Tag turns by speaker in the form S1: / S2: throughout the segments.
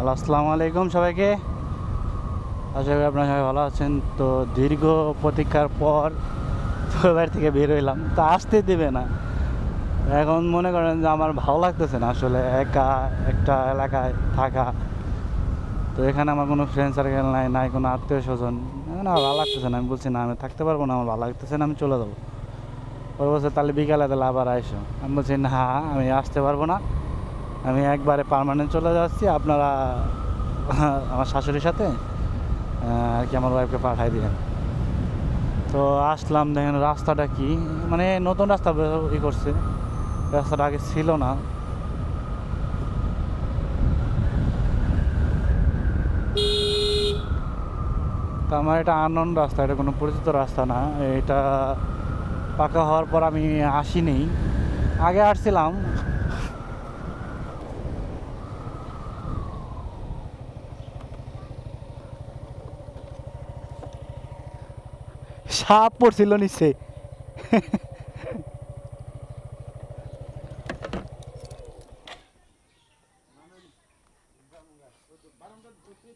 S1: Hello, আসসালামু আলাইকুম সবাইকে। আশা করি আপনারা সবাই ভালো আছেন। তো দীর্ঘ প্রতীক্ষার পর বাড়ি থেকে বের হইলাম, তো আসতে দেবে না। এখন মনে করেন যে আমার ভালো লাগতেছে না আসলে একা একটা এলাকায় থাকা। তো এখানে আমার কোনো ফ্রেন্ড সার্কেল নাই, নাই কোনো আত্মীয় স্বজন। না, ভালো লাগতেছে না। আমি বলছি না, আমি থাকতে পারবো না, আমার ভালো লাগতেছে না, আমি চলে যাবো। ওর বলছে তাহলে বিকালে তাহলে আবার আইসো। আমি বলছি না, আমি আসতে পারবো না, আমি একবারে পার্মানেন্ট চলে যাচ্ছি। আপনারা আমার শাশুড়ির সাথে আর কি আমার ওয়াইফকে পাঠাই দিলেন। তো আসলাম, দেখেন রাস্তাটা কি, মানে নতুন রাস্তা করছে, রাস্তাটা আগে ছিল না। তো আমার এটা আননোন রাস্তা, এটা কোনো পরিচিত রাস্তা না। এটা পাকা হওয়ার পর আমি আসিনি, আগে আসছিলাম। সাপ পড়ছিল নিচে।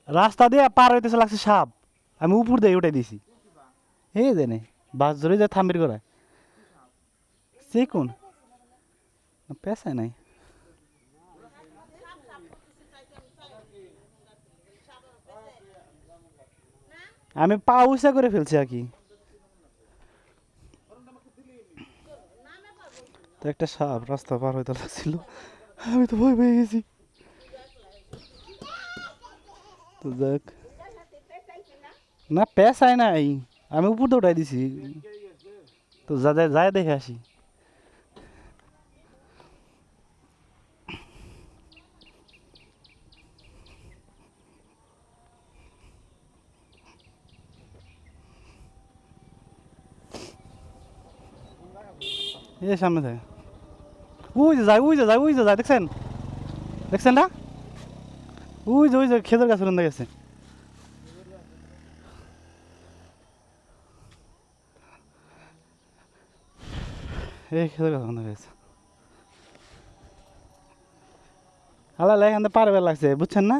S1: রাস্তা দিয়ে পার হইতেছে, লাগছে সাপ। আমি উপর দিয়ে উঠে দিছি। এই জানে বাস ধরে যায় থামির করায়। সে কোন পেশায় নাই। আমি পা উঁচা করে ফেলছি আর কি। তো একটা সাপ রাস্তা পার হইতে লাগছিল, আমি তো ভয় পেয়ে গেছি। তো যাক, না পেশায় নাই, আমি উপর দিয়ে উঠাই দিছি। তো যা যায় যায় দেখে আসি। এই সামনে থাকে, ওই যে যায়, ওই যে যায়, ওই যে যায়, দেখছেন? দেখছেন না? ওই যে খেজুর গাছ রন্ধে গেছে। এই খেজুর গাছ রন্ধে গেছে। আল্লাহ এখান থেকে পারবে লাগছে, বুঝছেন না?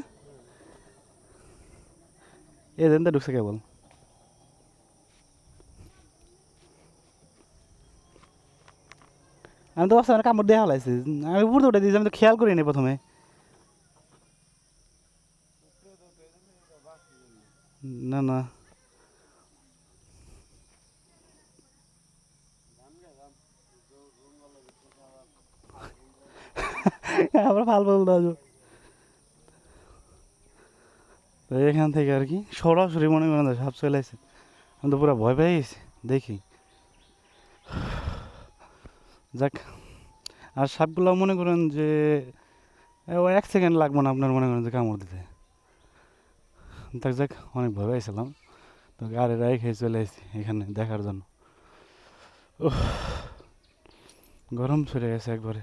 S1: এই দিন তো ঢুকছে কেবল। আমি তো ভাবছি আমার কামড় দেওয়া হলাইছে, আমি উপর উঠে দিয়েছি, আমি তো খেয়াল করিনি প্রথমে। না না, আবার ফাল বল দাও। তো এখান থেকে আর কি সরাসরি মনে করেন যে সাপ চলে আসে। আমি তো পুরো ভয় পেয়ে গেছি দেখি। যাক, আর সাপগুলো মনে করেন যে ও 1 সেকেন্ড লাগবো না আপনার মনে করেন যে কামড় দিতে। তাক যাক, অনেক ভয় পেয়েছিলাম। তো গাড়ি রেখে চলে এসেছি এখানে দেখার জন্য। উফ, গরম ছড়ে গেছে একবারে।